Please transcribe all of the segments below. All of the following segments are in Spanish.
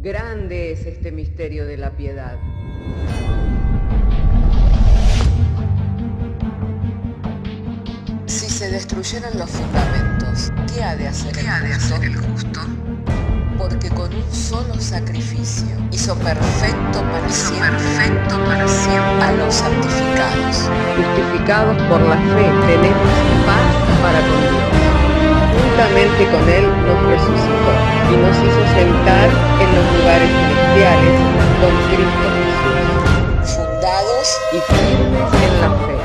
Grande es este misterio de la piedad. Si se destruyeran los fundamentos, ¿qué ha de hacer el justo? Porque con un solo sacrificio hizo perfecto para siempre a los santificados. Justificados por la fe, tenemos paz para con Dios. Juntamente con Él nos resucitó y nos hizo sentar en los lugares celestiales con Cristo Jesús. Fundados Y firmes en la fe,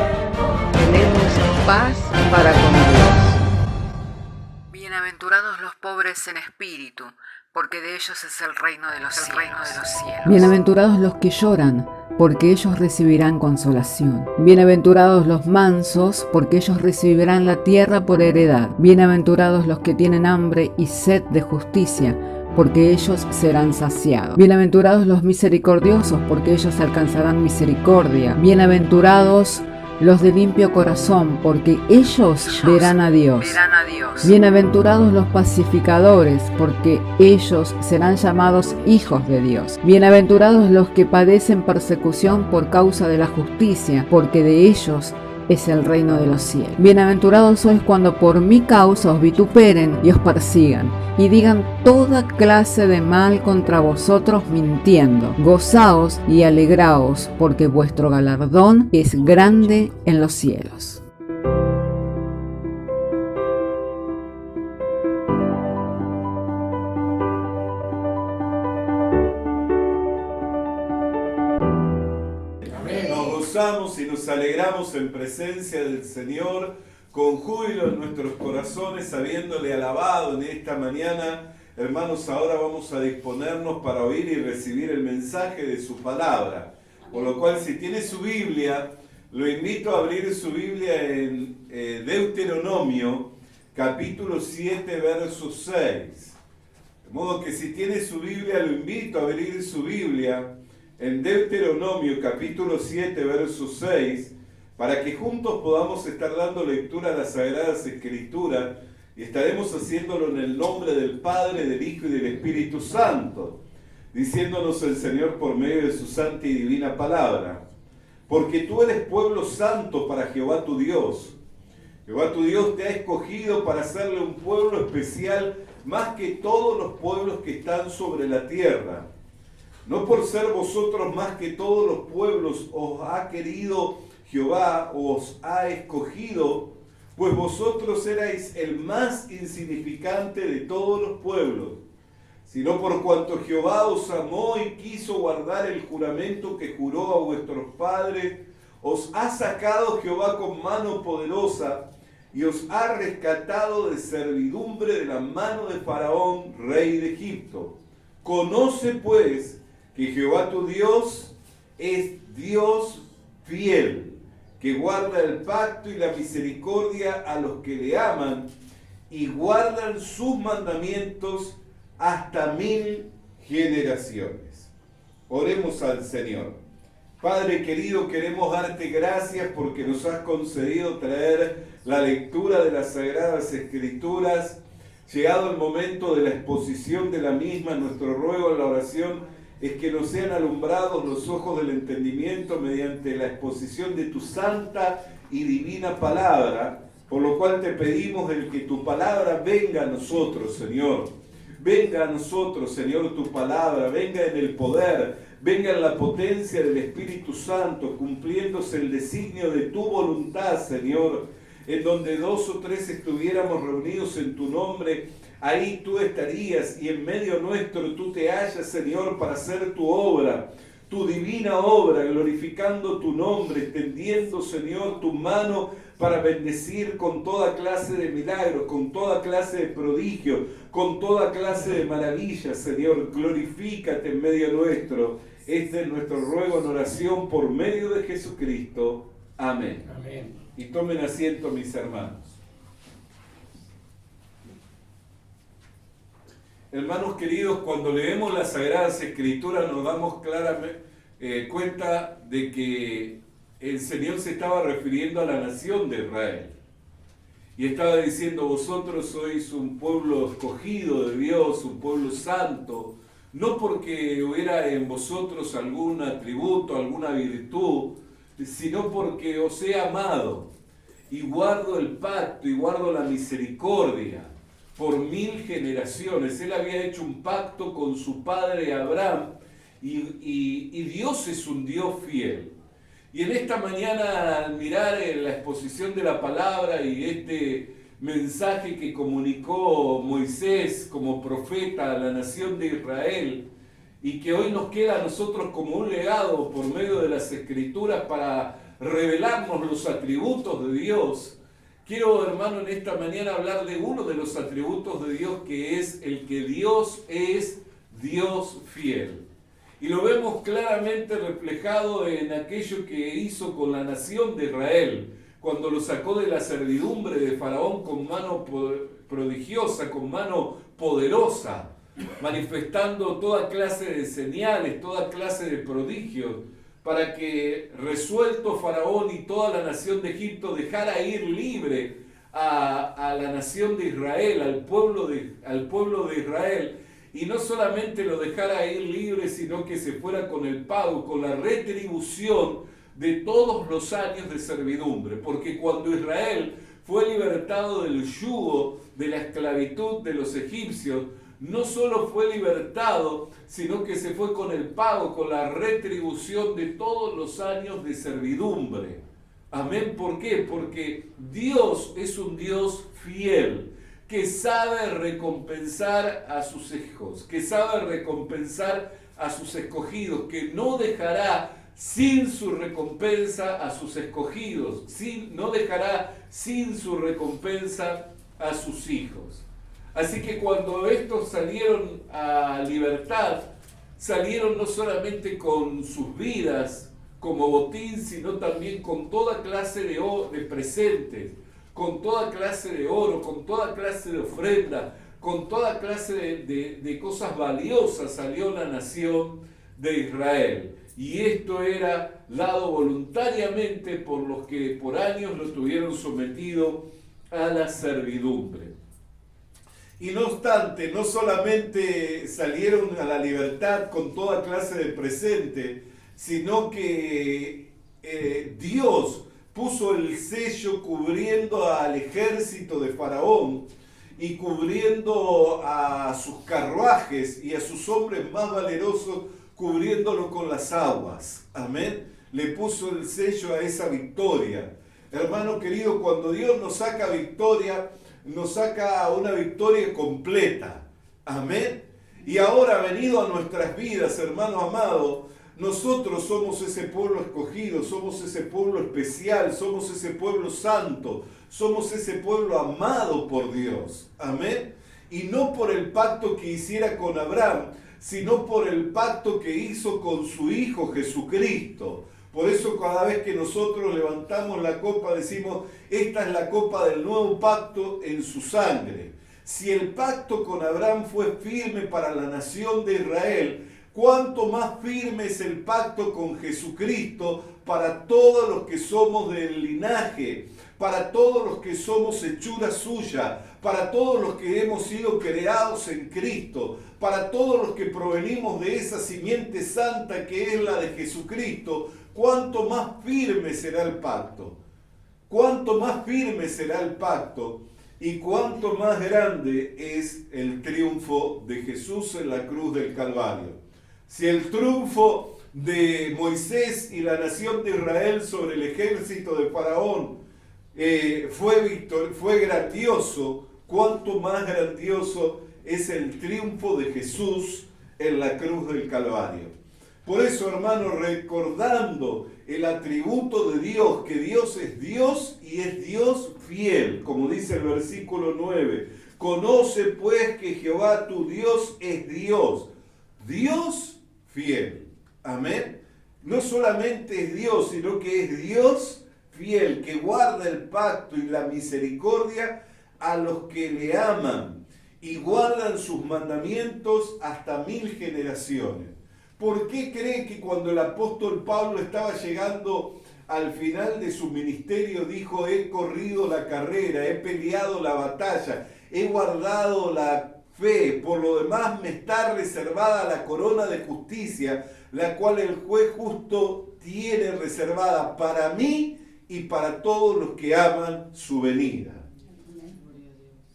tenemos paz para con Dios. Bienaventurados los pobres en espíritu, porque de ellos es el reino de los cielos. Bienaventurados los que lloran, porque ellos recibirán consolación. Bienaventurados los mansos, porque ellos recibirán la tierra por heredad. Bienaventurados los que tienen hambre y sed de justicia, porque ellos serán saciados. Bienaventurados los misericordiosos, porque ellos alcanzarán misericordia. Bienaventurados los de limpio corazón, porque ellos verán a Dios. Bienaventurados los pacificadores, porque ellos serán llamados hijos de Dios. Bienaventurados los que padecen persecución por causa de la justicia, porque de ellos es el reino de los cielos. Bienaventurados sois cuando por mi causa os vituperen y os persigan, y digan toda clase de mal contra vosotros mintiendo. Gozaos y alegraos, porque vuestro galardón es grande en los cielos. Y nos alegramos en presencia del Señor, con júbilo en nuestros corazones, habiéndole alabado en esta mañana. Hermanos, ahora vamos a disponernos para oír y recibir el mensaje de su palabra. Por lo cual, si tiene su Biblia, lo invito a abrir su Biblia en Deuteronomio, capítulo 7, verso 6. De modo que si tiene su Biblia, lo invito a abrir su Biblia en Deuteronomio capítulo 7, verso 6, para que juntos podamos estar dando lectura a las Sagradas Escrituras, y estaremos haciéndolo en el nombre del Padre, del Hijo y del Espíritu Santo, diciéndonos el Señor por medio de su santa y divina palabra: porque tú eres pueblo santo para Jehová tu Dios. Jehová tu Dios te ha escogido para hacerle un pueblo especial más que todos los pueblos que están sobre la tierra. No por ser vosotros más que todos los pueblos os ha querido Jehová, os ha escogido, pues vosotros erais el más insignificante de todos los pueblos, sino por cuanto Jehová os amó y quiso guardar el juramento que juró a vuestros padres, os ha sacado Jehová con mano poderosa y os ha rescatado de servidumbre de la mano de Faraón, rey de Egipto. Conoce pues que Jehová tu Dios es Dios fiel, que guarda el pacto y la misericordia a los que le aman y guardan sus mandamientos hasta 1000 generaciones. Oremos al Señor. Padre querido, queremos darte gracias porque nos has concedido traer la lectura de las Sagradas Escrituras. Llegado el momento de la exposición de la misma, nuestro ruego en la oración es que nos sean alumbrados los ojos del entendimiento mediante la exposición de tu santa y divina palabra, por lo cual te pedimos el que tu palabra venga a nosotros, Señor. Venga a nosotros, Señor, tu palabra, venga en el poder, venga en la potencia del Espíritu Santo, cumpliéndose el designio de tu voluntad, Señor, en donde 2 o 3 estuviéramos reunidos en tu nombre, ahí tú estarías y en medio nuestro tú te hallas, Señor, para hacer tu obra, tu divina obra, glorificando tu nombre, extendiendo, Señor, tu mano para bendecir con toda clase de milagros, con toda clase de prodigios, con toda clase de maravillas, Señor. Glorifícate en medio nuestro. Este es nuestro ruego en oración por medio de Jesucristo. Amén. Amén. Y tomen asiento, mis hermanos. Hermanos queridos, cuando leemos las Sagradas Escrituras nos damos claramente cuenta de que el Señor se estaba refiriendo a la nación de Israel. Y estaba diciendo: vosotros sois un pueblo escogido de Dios, un pueblo santo, no porque hubiera en vosotros algún atributo, alguna virtud, sino porque os he amado y guardo el pacto y guardo la misericordia por 1000 generaciones. Él había hecho un pacto con su padre Abraham y Dios es un Dios fiel. Y en esta mañana, al mirar en la exposición de la palabra y este mensaje que comunicó Moisés como profeta a la nación de Israel, y que hoy nos queda a nosotros como un legado por medio de las Escrituras para revelarnos los atributos de Dios, quiero, hermano, en esta mañana hablar de uno de los atributos de Dios, que es el que Dios es Dios fiel. Y lo vemos claramente reflejado en aquello que hizo con la nación de Israel, cuando lo sacó de la servidumbre de Faraón con mano prodigiosa, con mano poderosa, manifestando toda clase de señales, toda clase de prodigios, para que, resuelto Faraón y toda la nación de Egipto, dejara ir libre a la nación de Israel, al pueblo de Israel, y no solamente lo dejara ir libre, sino que se fuera con el pago, con la retribución de todos los años de servidumbre. Porque cuando Israel fue libertado del yugo de la esclavitud de los egipcios, no solo fue libertado, sino que se fue con el pago, con la retribución de todos los años de servidumbre. Amén. ¿Por qué? Porque Dios es un Dios fiel, que sabe recompensar a sus hijos, que sabe recompensar a sus escogidos, que no dejará sin su recompensa a sus escogidos, no dejará sin su recompensa a sus hijos. Así que cuando estos salieron a libertad, salieron no solamente con sus vidas como botín, sino también con toda clase de presentes, con toda clase de oro, con toda clase de ofrenda, con toda clase de cosas valiosas salió la nación de Israel. Y esto era dado voluntariamente por los que por años lo tuvieron sometido a la servidumbre. Y no obstante, no solamente salieron a la libertad con toda clase de presente, sino que Dios puso el sello cubriendo al ejército de Faraón y cubriendo a sus carruajes y a sus hombres más valerosos, cubriéndolo con las aguas. Amén. Le puso el sello a esa victoria. Hermano querido, cuando Dios nos saca victoria, nos saca una victoria completa. Amén. Y ahora, venido a nuestras vidas, hermano amado, nosotros somos ese pueblo escogido, somos ese pueblo especial, somos ese pueblo santo, somos ese pueblo amado por Dios. Amén. Y no por el pacto que hiciera con Abraham, sino por el pacto que hizo con su Hijo Jesucristo. Por eso cada vez que nosotros levantamos la copa decimos, esta es la copa del nuevo pacto en su sangre. Si el pacto con Abraham fue firme para la nación de Israel, cuánto más firme es el pacto con Jesucristo para todos los que somos del linaje, para todos los que somos hechura suya, para todos los que hemos sido creados en Cristo, para todos los que provenimos de esa simiente santa que es la de Jesucristo. Cuánto más firme será el pacto, cuánto más firme será el pacto y cuánto más grande es el triunfo de Jesús en la cruz del Calvario. Si el triunfo de Moisés y la nación de Israel sobre el ejército de Faraón fue grandioso, cuánto más grandioso es el triunfo de Jesús en la cruz del Calvario. Por eso, hermano, recordando el atributo de Dios, que Dios es Dios y es Dios fiel, como dice el versículo 9. Conoce pues que Jehová tu Dios es Dios, Dios fiel. Amén. No solamente es Dios, sino que es Dios fiel, que guarda el pacto y la misericordia a los que le aman y guardan sus mandamientos hasta 1000 generaciones. ¿Por qué cree que cuando el apóstol Pablo estaba llegando al final de su ministerio dijo, he corrido la carrera, he peleado la batalla, he guardado la fe. Por lo demás me está reservada la corona de justicia, la cual el juez justo tiene reservada para mí y para todos los que aman su venida.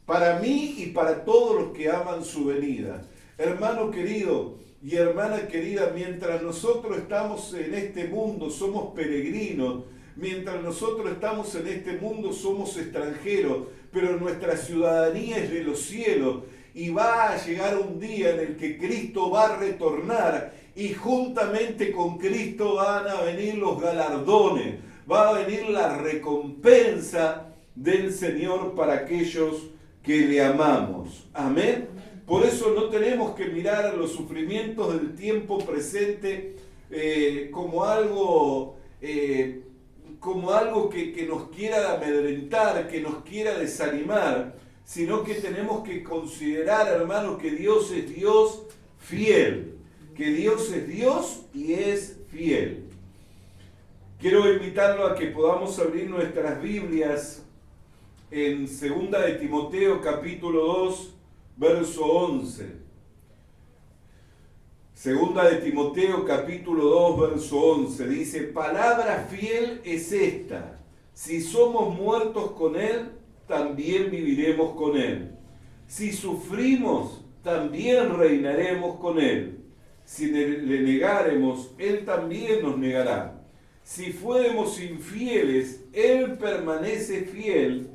Para mí y para todos los que aman su venida. Hermano querido y hermana querida, mientras nosotros estamos en este mundo somos peregrinos, mientras nosotros estamos en este mundo somos extranjeros, pero nuestra ciudadanía es de los cielos y va a llegar un día en el que Cristo va a retornar y juntamente con Cristo van a venir los galardones, va a venir la recompensa del Señor para aquellos que le amamos. Amén. Por eso no tenemos que mirar a los sufrimientos del tiempo presente como algo que nos quiera amedrentar, que nos quiera desanimar, sino que tenemos que considerar, hermanos, que Dios es Dios fiel, que Dios es Dios y es fiel. Quiero invitarlo a que podamos abrir nuestras Biblias en 2 de Timoteo capítulo 2, verso 11. 2 de Timoteo capítulo 2, verso 11. Dice, palabra fiel es esta: si somos muertos con Él, también viviremos con Él. Si sufrimos, también reinaremos con Él. Si le negáremos, Él también nos negará. Si fuéramos infieles, Él permanece fiel.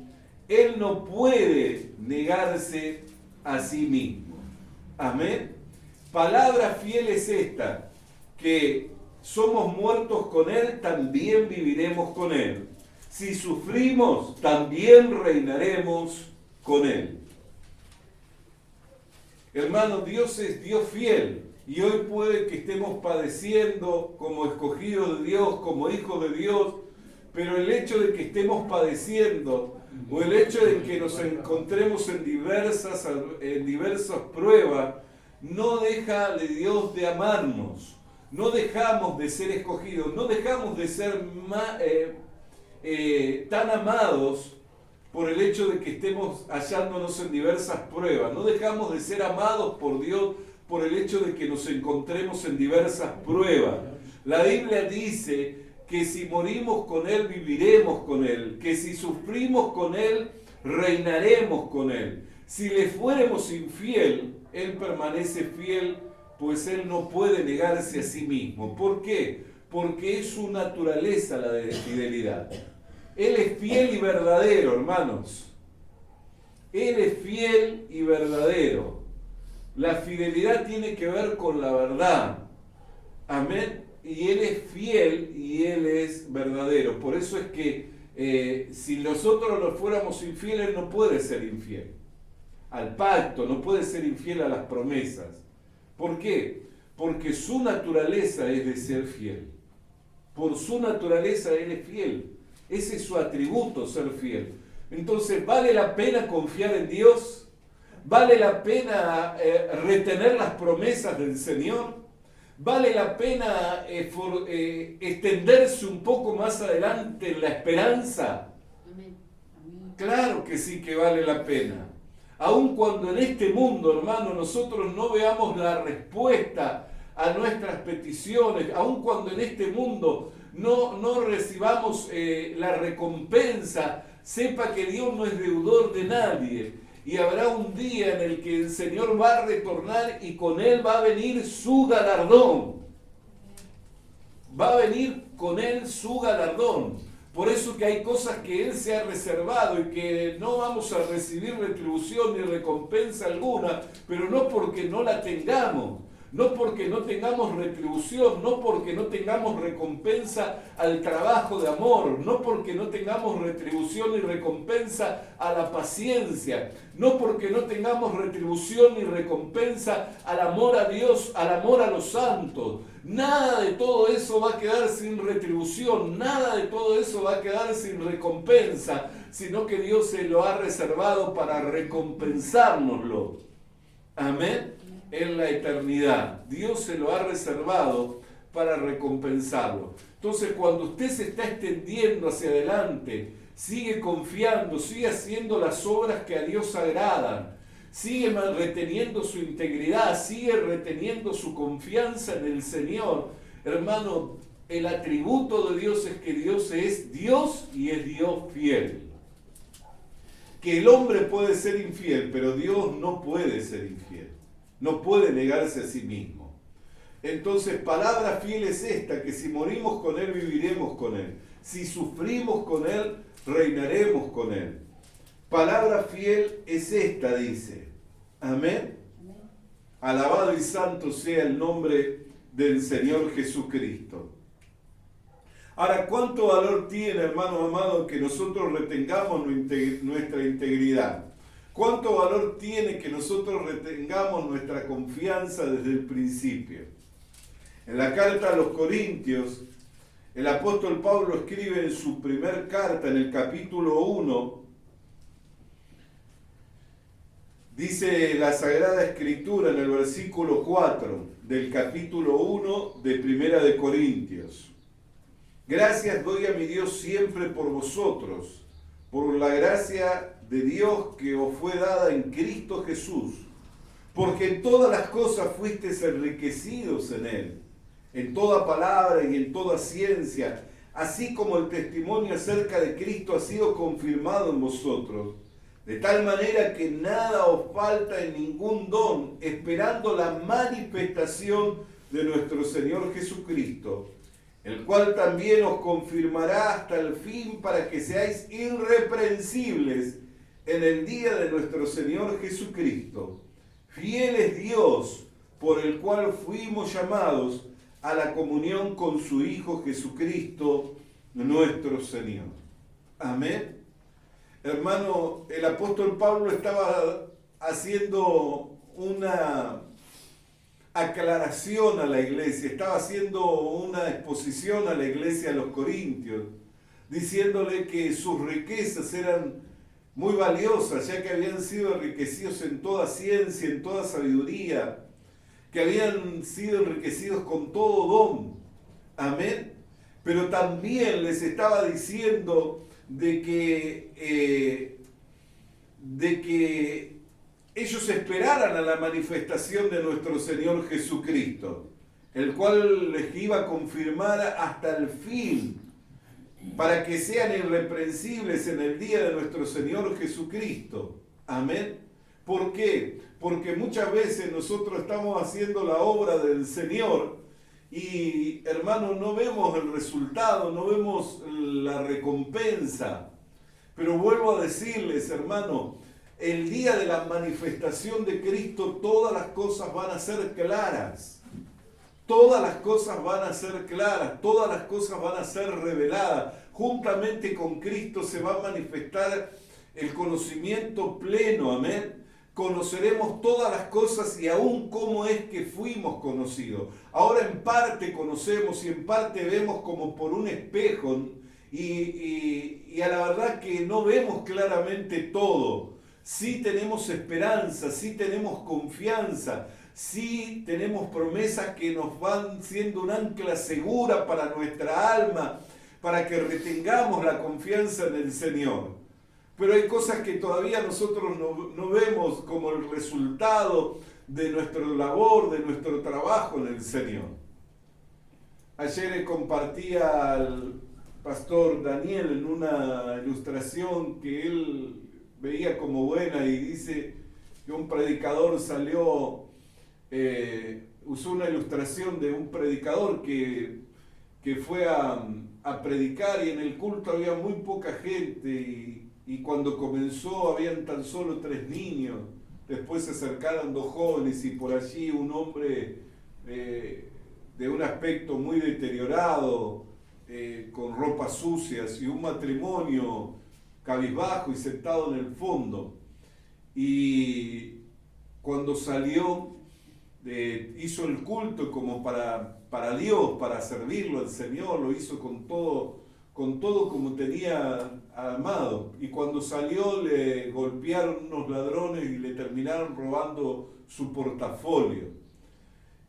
Él no puede negarse a sí mismo. Amén. Palabra fiel es esta, que somos muertos con Él, también viviremos con Él. Si sufrimos, también reinaremos con Él. Hermanos, Dios es Dios fiel. Y hoy puede que estemos padeciendo como escogidos de Dios, como hijos de Dios, pero el hecho de que estemos padeciendo o el hecho de que nos encontremos en diversas pruebas no deja de Dios de amarnos. No dejamos de ser escogidos, no dejamos de ser tan amados por el hecho de que estemos hallándonos en diversas pruebas. No dejamos de ser amados por Dios por el hecho de que nos encontremos en diversas pruebas. La Biblia dice que si morimos con Él, viviremos con Él, que si sufrimos con Él, reinaremos con Él. Si le fuéramos infiel, Él permanece fiel, pues Él no puede negarse a sí mismo. ¿Por qué? Porque es su naturaleza la de fidelidad. Él es fiel y verdadero, hermanos. Él es fiel y verdadero. La fidelidad tiene que ver con la verdad. Amén. Y Él es fiel y Él es verdadero. Por eso es que si nosotros no fuéramos infieles, Él no puede ser infiel al pacto, no puede ser infiel a las promesas. ¿Por qué? Porque su naturaleza es de ser fiel. Por su naturaleza Él es fiel. Ese es su atributo, ser fiel. Entonces, ¿vale la pena confiar en Dios? ¿Vale la pena retener las promesas del Señor? ¿Vale la pena extenderse un poco más adelante en la esperanza? Claro que sí que vale la pena. Aun cuando en este mundo, hermano, nosotros no veamos la respuesta a nuestras peticiones, aun cuando en este mundo no recibamos la recompensa, sepa que Dios no es deudor de nadie. Y habrá un día en el que el Señor va a retornar y con Él va a venir su galardón. Va a venir con Él su galardón. Por eso que hay cosas que Él se ha reservado y que no vamos a recibir retribución ni recompensa alguna, pero no porque no la tengamos. No porque no tengamos retribución, no porque no tengamos recompensa al trabajo de amor, no porque no tengamos retribución ni recompensa a la paciencia, no porque no tengamos retribución ni recompensa al amor a Dios, al amor a los santos. Nada de todo eso va a quedar sin retribución, nada de todo eso va a quedar sin recompensa, sino que Dios se lo ha reservado para recompensárnoslo. Amén. En la eternidad. Dios se lo ha reservado para recompensarlo. Entonces, cuando usted se está extendiendo hacia adelante, sigue confiando, sigue haciendo las obras que a Dios agradan, sigue reteniendo su integridad, sigue reteniendo su confianza en el Señor, hermano, el atributo de Dios es que Dios es Dios y es Dios fiel. Que el hombre puede ser infiel, pero Dios no puede ser infiel. No puede negarse a sí mismo. Entonces, palabra fiel es esta, que si morimos con Él, viviremos con Él. Si sufrimos con Él, reinaremos con Él. Palabra fiel es esta, dice. Amén. Alabado y santo sea el nombre del Señor Jesucristo. Ahora, ¿cuánto valor tiene, hermanos amados, que nosotros retengamos nuestra integridad? ¿Cuánto valor tiene que nosotros retengamos nuestra confianza desde el principio? En la carta a los Corintios, el apóstol Pablo escribe en su primer carta, en el capítulo 1, dice la Sagrada Escritura en el versículo 4 del capítulo 1 de Primera de Corintios. Gracias doy a mi Dios siempre por vosotros, por la gracia de Dios que os fue dada en Cristo Jesús, porque en todas las cosas fuisteis enriquecidos en Él, en toda palabra y en toda ciencia, así como el testimonio acerca de Cristo ha sido confirmado en vosotros, de tal manera que nada os falta en ningún don, esperando la manifestación de nuestro Señor Jesucristo, el cual también os confirmará hasta el fin para que seáis irreprensibles en el día de nuestro Señor Jesucristo. Fiel es Dios, por el cual fuimos llamados a la comunión con su Hijo Jesucristo, nuestro Señor. Amén. Hermano, el apóstol Pablo estaba haciendo una aclaración a la iglesia, estaba haciendo una exposición a la iglesia de los Corintios, diciéndole que sus riquezas eran muy valiosas, ya que habían sido enriquecidos en toda ciencia, en toda sabiduría, que habían sido enriquecidos con todo don. Amén. Pero también les estaba diciendo de que ellos esperaran a la manifestación de nuestro Señor Jesucristo, el cual les iba a confirmar hasta el fin, para que sean irreprensibles en el día de nuestro Señor Jesucristo. Amén. ¿Por qué? Porque muchas veces nosotros estamos haciendo la obra del Señor y, hermanos, no vemos el resultado, no vemos la recompensa. Pero vuelvo a decirles, hermano, el día de la manifestación de Cristo, todas las cosas van a ser claras. Todas las cosas van a ser claras, todas las cosas van a ser reveladas. Juntamente con Cristo se va a manifestar el conocimiento pleno, amén. Conoceremos todas las cosas y aún cómo es que fuimos conocidos. Ahora en parte conocemos y en parte vemos como por un espejo y a la verdad que no vemos claramente todo. Sí tenemos esperanza, sí tenemos confianza, sí tenemos promesas que nos van siendo un ancla segura para nuestra alma, para que retengamos la confianza en el Señor. Pero hay cosas que todavía nosotros no vemos como el resultado de nuestra labor, de nuestro trabajo en el Señor. Ayer compartía al pastor Daniel en una ilustración que él veía como buena y dice que un predicador salió, usó una ilustración de un predicador que fue a predicar y en el culto había muy poca gente y cuando comenzó habían tan solo 3 niños, después se acercaron 2 jóvenes y por allí un hombre de un aspecto muy deteriorado, con ropas sucias y un matrimonio cabizbajo y sentado en el fondo. Y cuando salió, hizo el culto como para Dios, para servirlo al Señor, lo hizo con todo como tenía armado. Y cuando salió le golpearon unos ladrones y le terminaron robando su portafolio.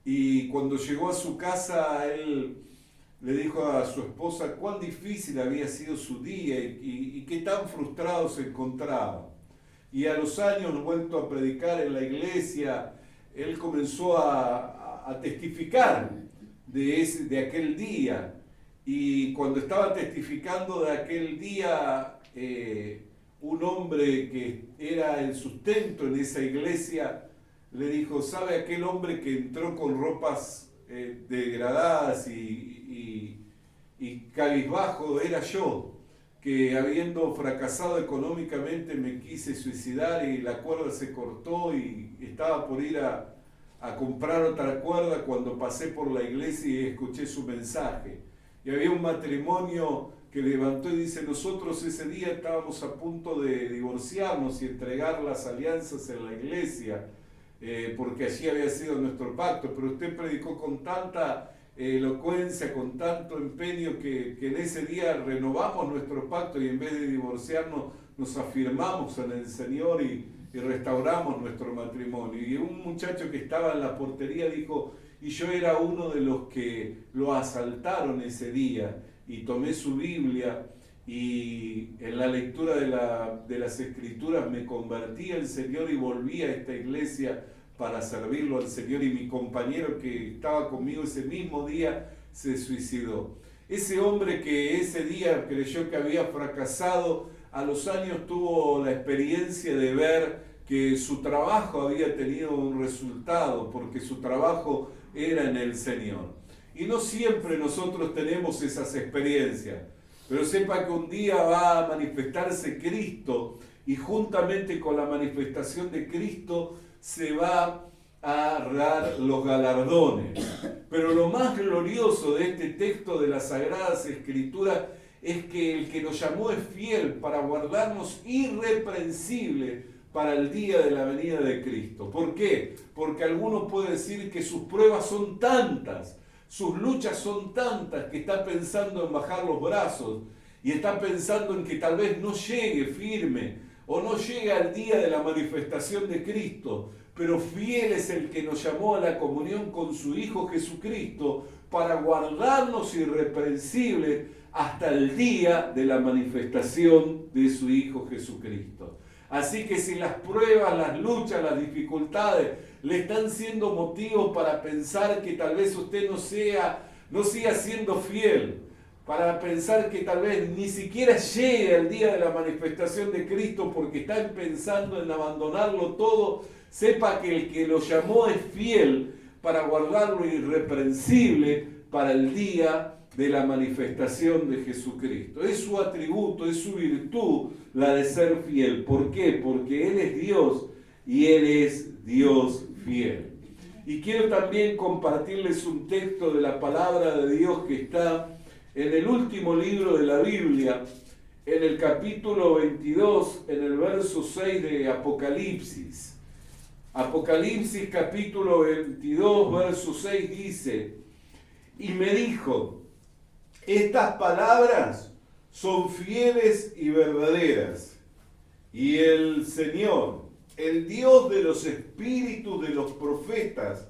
Y cuando llegó a su casa, él le dijo a su esposa cuán difícil había sido su día y qué tan frustrado se encontraba. y a los años, vuelto a predicar en la iglesia, él comenzó a testificar de aquel día. Y cuando estaba testificando de aquel día, un hombre que era el sustento en esa iglesia le dijo: ¿sabe aquel hombre que entró con ropas degradadas y cabizbajo? Era yo, que habiendo fracasado económicamente me quise suicidar y la cuerda se cortó y estaba por ir a comprar otra cuerda cuando pasé por la iglesia y escuché su mensaje. Y había un matrimonio que levantó y dice: nosotros ese día estábamos a punto de divorciarnos y entregar las alianzas en la iglesia, porque allí había sido nuestro pacto, pero usted predicó con tanta elocuencia, con tanto empeño, que en ese día renovamos nuestro pacto y en vez de divorciarnos nos afirmamos en el Señor y restauramos nuestro matrimonio. Y un muchacho que estaba en la portería dijo: y yo era uno de los que lo asaltaron ese día, y tomé su Biblia y en la lectura de las Escrituras me convertí al Señor y volví a esta iglesia para servirlo al Señor, y mi compañero que estaba conmigo ese mismo día se suicidó. Ese hombre que ese día creyó que había fracasado, a los años tuvo la experiencia de ver que su trabajo había tenido un resultado, porque su trabajo era en el Señor. Y no siempre nosotros tenemos esas experiencias, pero sepa que un día va a manifestarse Cristo, y juntamente con la manifestación de Cristo se va a dar los galardones. Pero lo más glorioso de este texto de las Sagradas Escrituras es que el que nos llamó es fiel para guardarnos irreprensibles para el día de la venida de Cristo. ¿Por qué? Porque alguno puede decir que sus pruebas son tantas, sus luchas son tantas, que está pensando en bajar los brazos y está pensando en que tal vez no llegue firme o no llegue al día de la manifestación de Cristo. Pero fiel es el que nos llamó a la comunión con su Hijo Jesucristo para guardarnos irreprensibles hasta el día de la manifestación de su Hijo Jesucristo. Así que si las pruebas, las luchas, las dificultades le están siendo motivo para pensar que tal vez usted no siga siendo fiel, para pensar que tal vez ni siquiera llegue al día de la manifestación de Cristo porque están pensando en abandonarlo todo, sepa que el que lo llamó es fiel para guardarlo irreprensible para el día de la manifestación de Jesucristo. Es su atributo, es su virtud la de ser fiel. ¿Por qué? Porque Él es Dios y Él es Dios fiel. Y quiero también compartirles un texto de la palabra de Dios que está en el último libro de la Biblia, en el capítulo 22, en el verso 6 de Apocalipsis. Apocalipsis capítulo 22, verso 6 dice: y me dijo, estas palabras son fieles y verdaderas, y el Señor, el Dios de los espíritus de los profetas,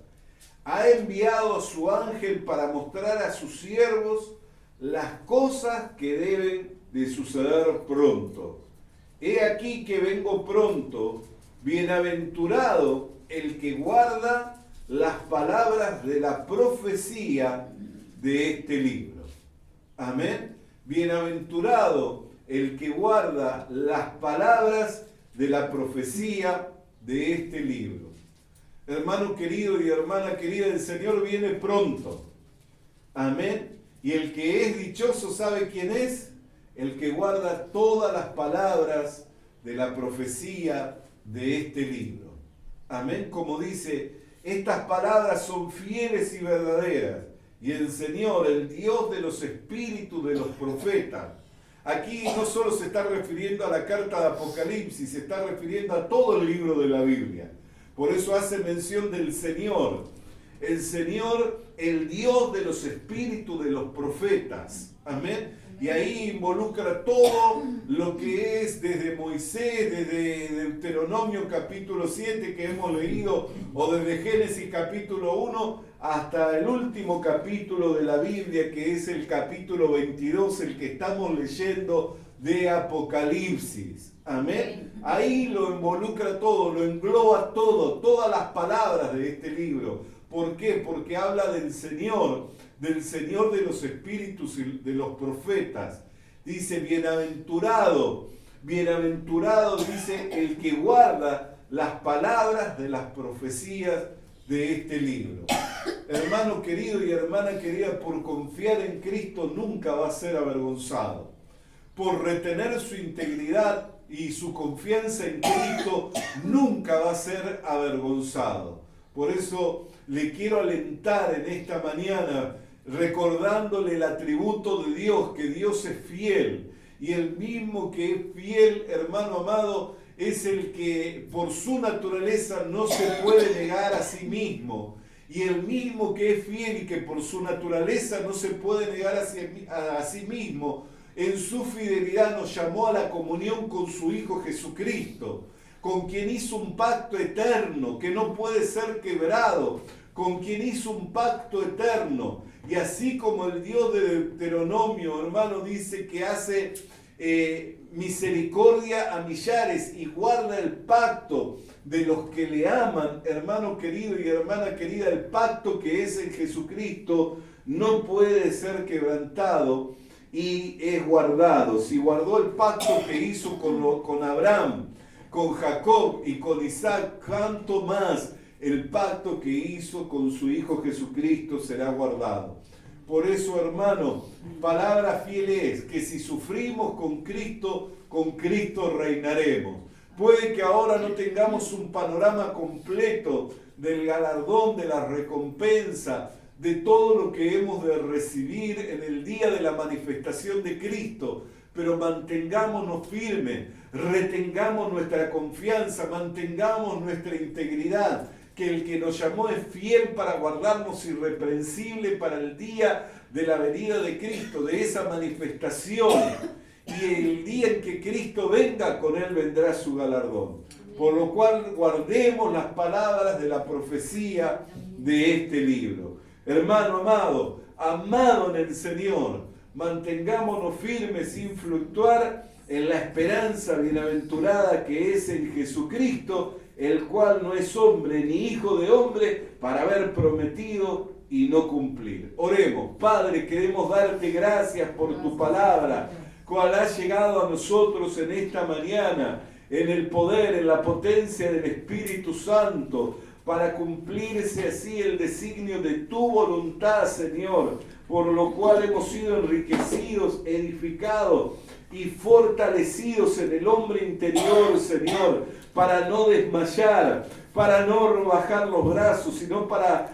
ha enviado a su ángel para mostrar a sus siervos las cosas que deben de suceder pronto. He aquí que vengo pronto. Bienaventurado el que guarda las palabras de la profecía de este libro. Amén. Bienaventurado el que guarda las palabras de la profecía de este libro. Hermano querido y hermana querida, el Señor viene pronto. Amén. Y el que es dichoso, ¿sabe quién es? El que guarda todas las palabras de la profecía de este libro. Amén. Como dice, estas palabras son fieles y verdaderas. Y el Señor, el Dios de los espíritus de los profetas. Aquí no solo se está refiriendo a la carta de Apocalipsis, se está refiriendo a todo el libro de la Biblia. Por eso hace mención del Señor. El Señor, el Dios de los espíritus de los profetas. Amén. Y ahí involucra todo lo que es desde Moisés, desde Deuteronomio capítulo 7 que hemos leído, o desde Génesis capítulo 1 hasta el último capítulo de la Biblia, que es el capítulo 22, el que estamos leyendo de Apocalipsis. Amén. Ahí lo involucra todo, lo engloba todo, todas las palabras de este libro. ¿Por qué? Porque habla del Señor de los espíritus y de los profetas. Dice, bienaventurado, dice, el que guarda las palabras de las profecías de este libro. Hermano querido y hermana querida, por confiar en Cristo nunca va a ser avergonzado. Por retener su integridad y su confianza en Cristo nunca va a ser avergonzado. Por eso le quiero alentar en esta mañana, recordándole el atributo de Dios, que Dios es fiel. Y el mismo que es fiel, hermano amado, es el que por su naturaleza no se puede negar a sí mismo. Y el mismo que es fiel y que por su naturaleza no se puede negar a sí mismo, en su fidelidad nos llamó a la comunión con su Hijo Jesucristo, con quien hizo un pacto eterno que no puede ser quebrado, con quien hizo un pacto eterno. Y así como el Dios de Deuteronomio, hermano, dice que hace misericordia a millares y guarda el pacto de los que le aman, hermano querido y hermana querida, el pacto que es en Jesucristo no puede ser quebrantado y es guardado. Si guardó el pacto que hizo con Abraham, con Jacob y con Isaac, cuanto más el pacto que hizo con su Hijo Jesucristo será guardado. Por eso, hermano, palabra fiel es que si sufrimos con Cristo reinaremos. Puede que ahora no tengamos un panorama completo del galardón, de la recompensa, de todo lo que hemos de recibir en el día de la manifestación de Cristo, pero mantengámonos firmes, retengamos nuestra confianza, mantengamos nuestra integridad, que el que nos llamó es fiel para guardarnos irreprensible para el día de la venida de Cristo, de esa manifestación. Y el día en que Cristo venga, con él vendrá su galardón. Por lo cual guardemos las palabras de la profecía de este libro. Hermano amado, amado en el Señor, mantengámonos firmes sin fluctuar en la esperanza bienaventurada que es en Jesucristo, el cual no es hombre ni hijo de hombre para haber prometido y no cumplir. Oremos. Padre, queremos darte gracias por tu palabra, cual ha llegado a nosotros en esta mañana, en el poder, en la potencia del Espíritu Santo, para cumplirse así el designio de tu voluntad, Señor, por lo cual hemos sido enriquecidos, edificados y fortalecidos en el hombre interior, Señor, para no desmayar, para no bajar los brazos, sino para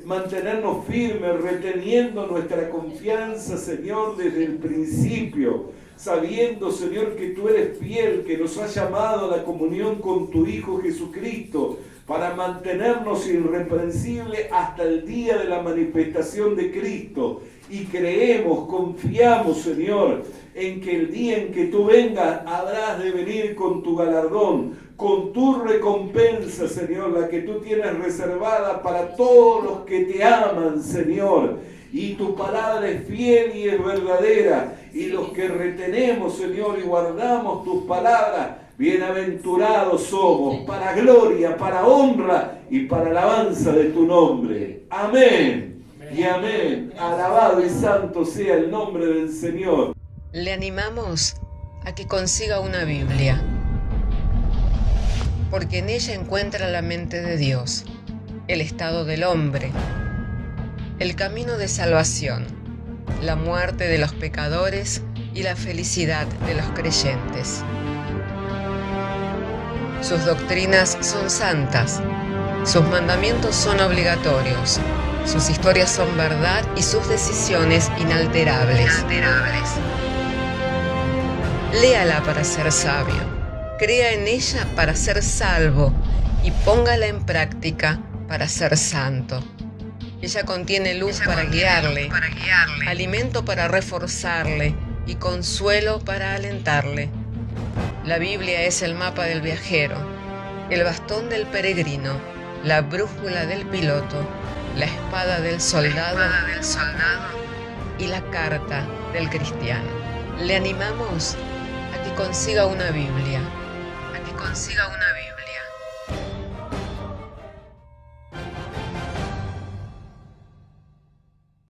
mantenernos firmes, reteniendo nuestra confianza, Señor, desde el principio, sabiendo, Señor, que tú eres fiel, que nos has llamado a la comunión con tu Hijo Jesucristo, para mantenernos irreprensibles hasta el día de la manifestación de Cristo. Y creemos, confiamos, Señor, en que el día en que tú vengas, habrás de venir con tu galardón, con tu recompensa, Señor, la que tú tienes reservada para todos los que te aman, Señor. Y tu palabra es fiel y es verdadera. Y los que retenemos, Señor, y guardamos tus palabras, bienaventurados somos, para gloria, para honra y para alabanza de tu nombre. Amén y amén. Alabado y santo sea el nombre del Señor. Le animamos a que consiga una Biblia, porque en ella encuentra la mente de Dios, el estado del hombre, el camino de salvación, la muerte de los pecadores y la felicidad de los creyentes. Sus doctrinas son santas, sus mandamientos son obligatorios, sus historias son verdad y sus decisiones inalterables. Léala para ser sabio, crea en ella para ser salvo y póngala en práctica para ser santo. Ella contiene luz para guiarle, alimento para reforzarle y consuelo para alentarle. La Biblia es el mapa del viajero, el bastón del peregrino, la brújula del piloto, la espada del soldado y la carta del cristiano. Le animamos consiga una Biblia. A que consiga una